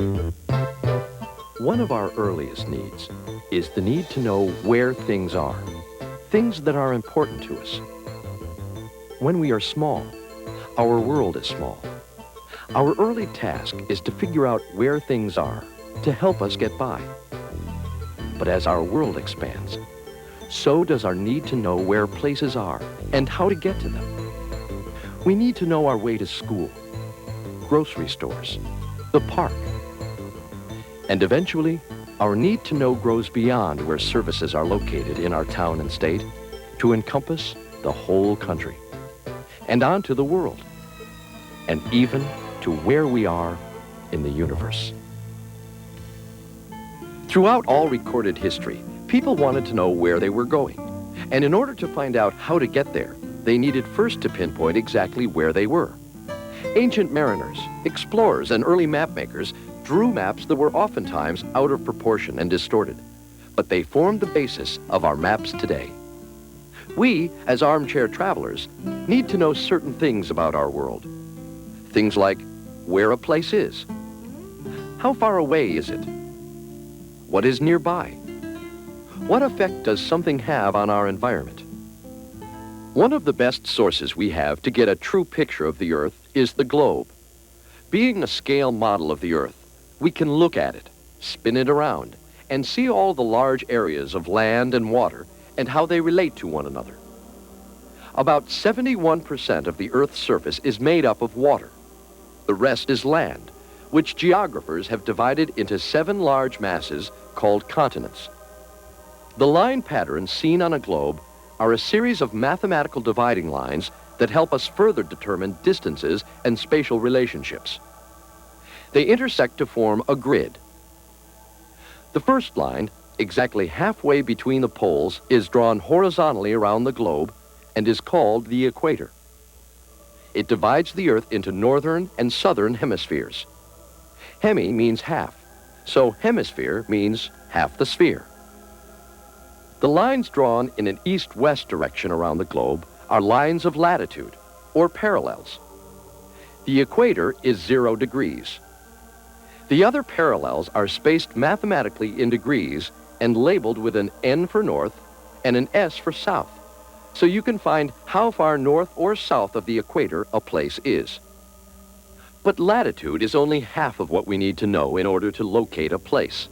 One of our earliest needs is the need to know where things are, things that are important to us. When we are small, our world is small. Our early task is to figure out where things are to help us get by. But as our world expands, so does our need to know where places are and how to get to them. We need to know our way to school, grocery stores, the park. And eventually, our need to know grows beyond where services are located in our town and state to encompass the whole country and onto the world, and even to where we are in the universe. Throughout all recorded history, people wanted to know where they were going, and in order to find out how to get there, they needed first to pinpoint exactly where they were. Ancient mariners, explorers, and early map makers drew maps that were oftentimes out of proportion and distorted, but they formed the basis of our maps today. We, as armchair travelers, need to know certain things about our world. Things like where a place is. How far away is it? What is nearby? What effect does something have on our environment? One of the best sources we have to get a true picture of the Earth is the globe. Being a scale model of the Earth, we can look at it, spin it around, and see all the large areas of land and water and how they relate to one another. About 71% of the Earth's surface is made up of water. The rest is land, which geographers have divided into 7 large masses called continents. The line patterns seen on a globe are a series of mathematical dividing lines that help us further determine distances and spatial relationships. They intersect to form a grid. The first line, exactly halfway between the poles, is drawn horizontally around the globe and is called the equator. It divides the Earth into northern and southern hemispheres. Hemi means half, so hemisphere means half the sphere. The lines drawn in an east-west direction around the globe are lines of latitude, or parallels. The equator is 0 degrees. The other parallels are spaced mathematically in degrees and labeled with an N for north and an S for south, so you can find how far north or south of the equator a place is. But latitude is only half of what we need to know in order to locate a place.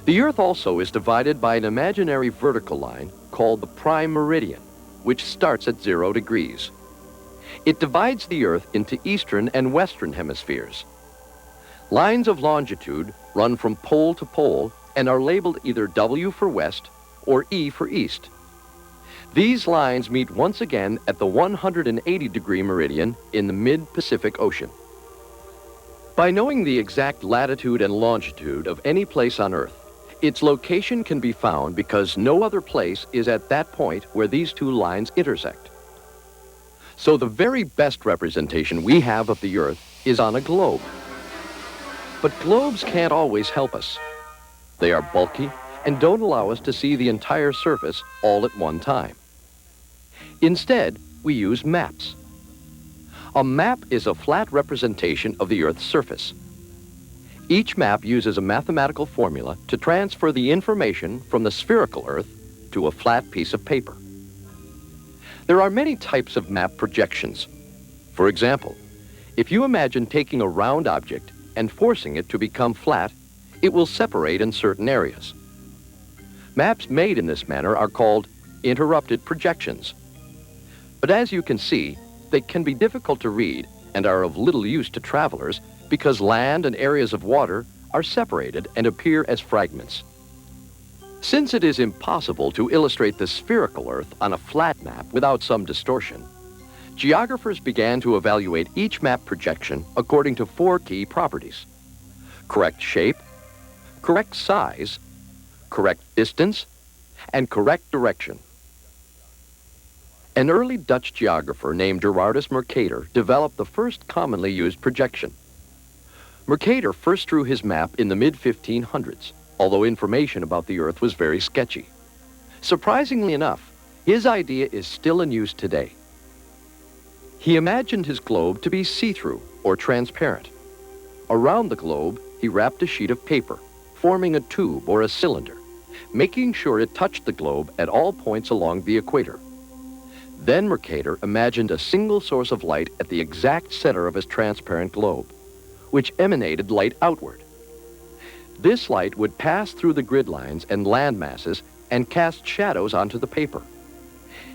The Earth also is divided by an imaginary vertical line called the prime meridian, which starts at 0 degrees. It divides the Earth into eastern and western hemispheres. Lines of longitude run from pole to pole and are labeled either W for west or E for east. These lines meet once again at the 180-degree meridian in the mid-Pacific Ocean. By knowing the exact latitude and longitude of any place on Earth, its location can be found because no other place is at that point where these two lines intersect. So the very best representation we have of the Earth is on a globe. But globes can't always help us. They are bulky and don't allow us to see the entire surface all at one time. Instead, we use maps. A map is a flat representation of the Earth's surface. Each map uses a mathematical formula to transfer the information from the spherical Earth to a flat piece of paper. There are many types of map projections. For example, if you imagine taking a round object and forcing it to become flat, it will separate in certain areas. Maps made in this manner are called interrupted projections. But as you can see, they can be difficult to read and are of little use to travelers because land and areas of water are separated and appear as fragments. Since it is impossible to illustrate the spherical Earth on a flat map without some distortion, geographers began to evaluate each map projection according to 4 key properties: correct shape, correct size, correct distance, and correct direction. An early Dutch geographer named Gerardus Mercator developed the first commonly used projection. Mercator first drew his map in the mid-1500s, although information about the Earth was very sketchy. Surprisingly enough, his idea is still in use today. He imagined his globe to be see-through or transparent. Around the globe, he wrapped a sheet of paper, forming a tube or a cylinder, making sure it touched the globe at all points along the equator. Then Mercator imagined a single source of light at the exact center of his transparent globe, which emanated light outward. This light would pass through the grid lines and land masses and cast shadows onto the paper.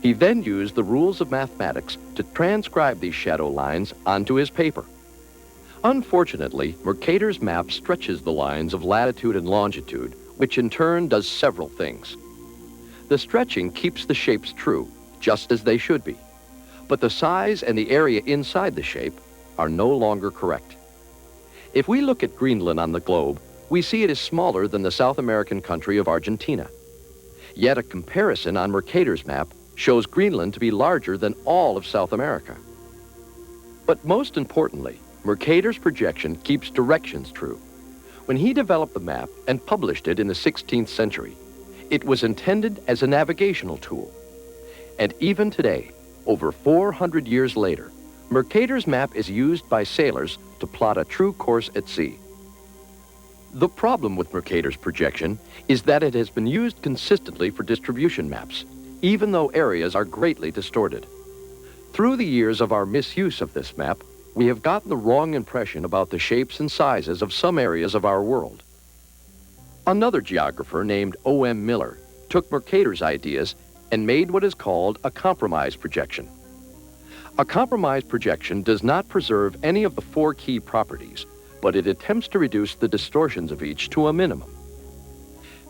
He then used the rules of mathematics to transcribe these shadow lines onto his paper. Unfortunately, Mercator's map stretches the lines of latitude and longitude, which in turn does several things. The stretching keeps the shapes true, just as they should be, but the size and the area inside the shape are no longer correct. If we look at Greenland on the globe, we see it is smaller than the South American country of Argentina. Yet a comparison on Mercator's map shows Greenland to be larger than all of South America. But most importantly, Mercator's projection keeps directions true. When he developed the map and published it in the 16th century, it was intended as a navigational tool. And even today, over 400 years later, Mercator's map is used by sailors to plot a true course at sea. The problem with Mercator's projection is that it has been used consistently for distribution maps, even though areas are greatly distorted. Through the years of our misuse of this map, we have gotten the wrong impression about the shapes and sizes of some areas of our world. Another geographer named O.M. Miller took Mercator's ideas and made what is called a compromise projection. A compromise projection does not preserve any of the four key properties, but it attempts to reduce the distortions of each to a minimum.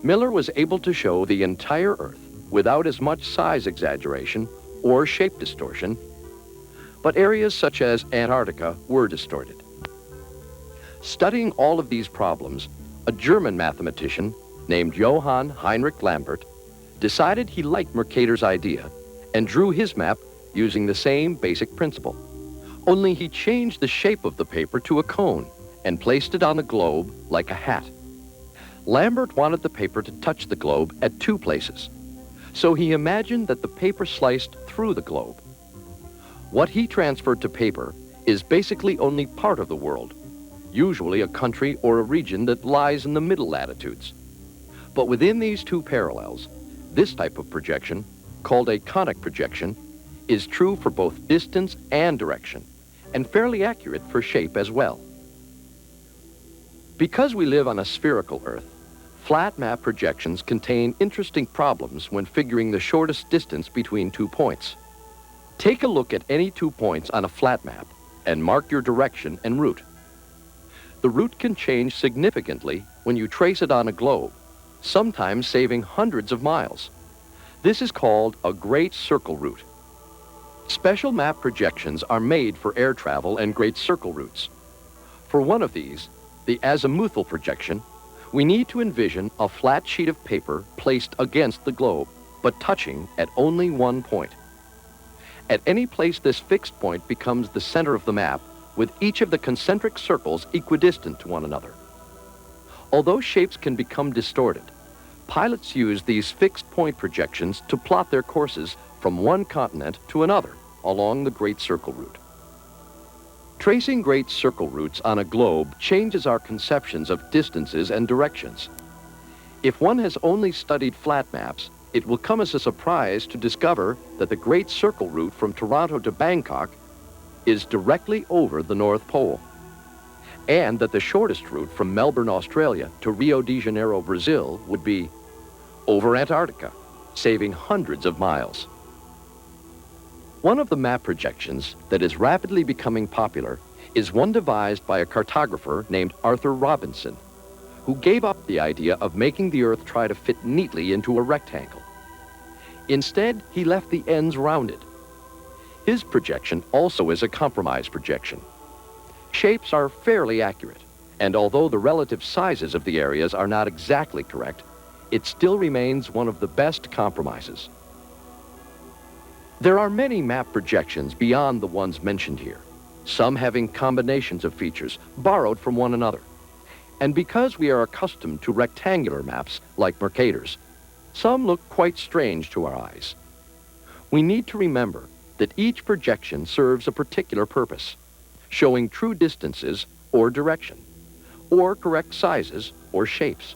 Miller was able to show the entire Earth without as much size exaggeration or shape distortion, but areas such as Antarctica were distorted. Studying all of these problems, a German mathematician named Johann Heinrich Lambert decided he liked Mercator's idea and drew his map using the same basic principle. Only he changed the shape of the paper to a cone and placed it on the globe like a hat. Lambert wanted the paper to touch the globe at two places, so he imagined that the paper sliced through the globe. What he transferred to paper is basically only part of the world, usually a country or a region that lies in the middle latitudes. But within these two parallels, this type of projection, called a conic projection, is true for both distance and direction, and fairly accurate for shape as well. Because we live on a spherical Earth, flat map projections contain interesting problems when figuring the shortest distance between 2 points. Take a look at any 2 points on a flat map and mark your direction and route. The route can change significantly when you trace it on a globe, sometimes saving hundreds of miles. This is called a great circle route. Special map projections are made for air travel and great circle routes. For one of these, the azimuthal projection, we need to envision a flat sheet of paper placed against the globe, but touching at only one point. At any place, this fixed point becomes the center of the map, with each of the concentric circles equidistant to one another. Although shapes can become distorted, pilots use these fixed point projections to plot their courses from one continent to another along the Great Circle Route. Tracing great circle routes on a globe changes our conceptions of distances and directions. If one has only studied flat maps, it will come as a surprise to discover that the Great Circle Route from Toronto to Bangkok is directly over the North Pole, and that the shortest route from Melbourne, Australia to Rio de Janeiro, Brazil would be over Antarctica, saving hundreds of miles. One of the map projections that is rapidly becoming popular is one devised by a cartographer named Arthur Robinson, who gave up the idea of making the Earth try to fit neatly into a rectangle. Instead, he left the ends rounded. His projection also is a compromise projection. Shapes are fairly accurate, and although the relative sizes of the areas are not exactly correct, it still remains one of the best compromises. There are many map projections beyond the ones mentioned here, some having combinations of features borrowed from one another. And because we are accustomed to rectangular maps like Mercator's, some look quite strange to our eyes. We need to remember that each projection serves a particular purpose, showing true distances or direction, or correct sizes or shapes.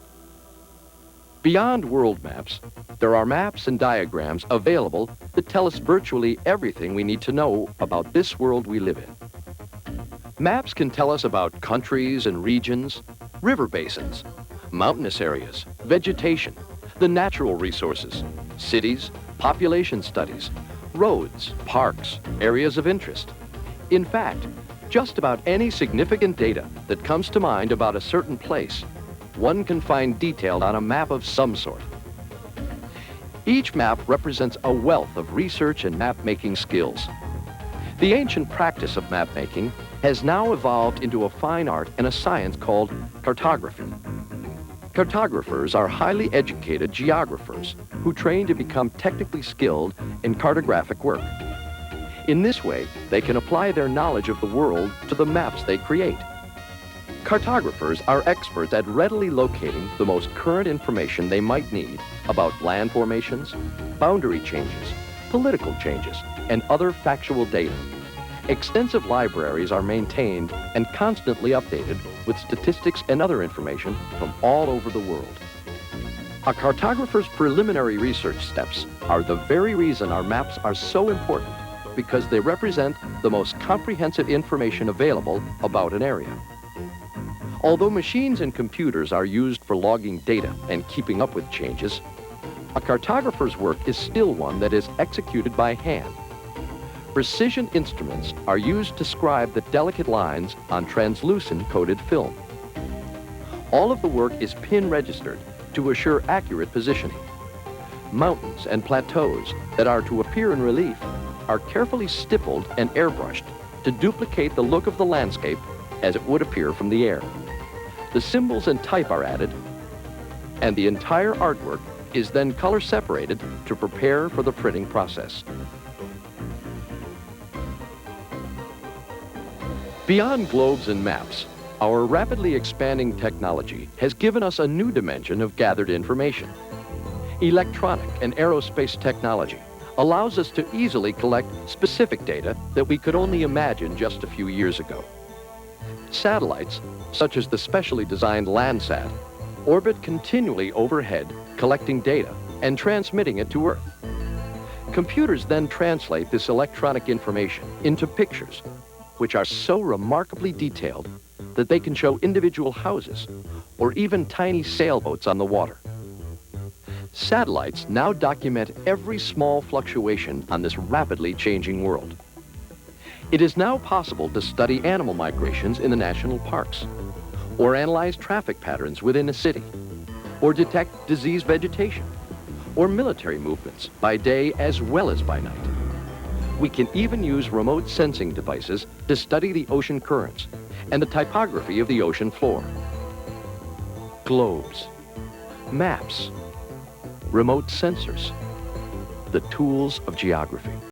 Beyond world maps, there are maps and diagrams available that tell us virtually everything we need to know about this world we live in. Maps can tell us about countries and regions, river basins, mountainous areas, vegetation, the natural resources, cities, population studies, roads, parks, areas of interest. In fact, just about any significant data that comes to mind about a certain place, one can find detailed on a map of some sort. Each map represents a wealth of research and map-making skills. The ancient practice of map-making has now evolved into a fine art and a science called cartography. Cartographers are highly educated geographers who train to become technically skilled in cartographic work. In this way, they can apply their knowledge of the world to the maps they create. Cartographers are experts at readily locating the most current information they might need about land formations, boundary changes, political changes, and other factual data. Extensive libraries are maintained and constantly updated with statistics and other information from all over the world. A cartographer's preliminary research steps are the very reason our maps are so important, because they represent the most comprehensive information available about an area. Although machines and computers are used for logging data and keeping up with changes, a cartographer's work is still one that is executed by hand. Precision instruments are used to scribe the delicate lines on translucent coated film. All of the work is pin registered to assure accurate positioning. Mountains and plateaus that are to appear in relief are carefully stippled and airbrushed to duplicate the look of the landscape as it would appear from the air. The symbols and type are added, and the entire artwork is then color separated to prepare for the printing process. Beyond globes and maps, our rapidly expanding technology has given us a new dimension of gathered information. Electronic and aerospace technology allows us to easily collect specific data that we could only imagine just a few years ago. Satellites, such as the specially designed Landsat, orbit continually overhead, collecting data and transmitting it to Earth. Computers then translate this electronic information into pictures, which are so remarkably detailed that they can show individual houses or even tiny sailboats on the water. Satellites now document every small fluctuation on this rapidly changing world. It is now possible to study animal migrations in the national parks, or analyze traffic patterns within a city, or detect diseased vegetation, or military movements by day as well as by night. We can even use remote sensing devices to study the ocean currents and the typography of the ocean floor. Globes, maps, remote sensors, the tools of geography.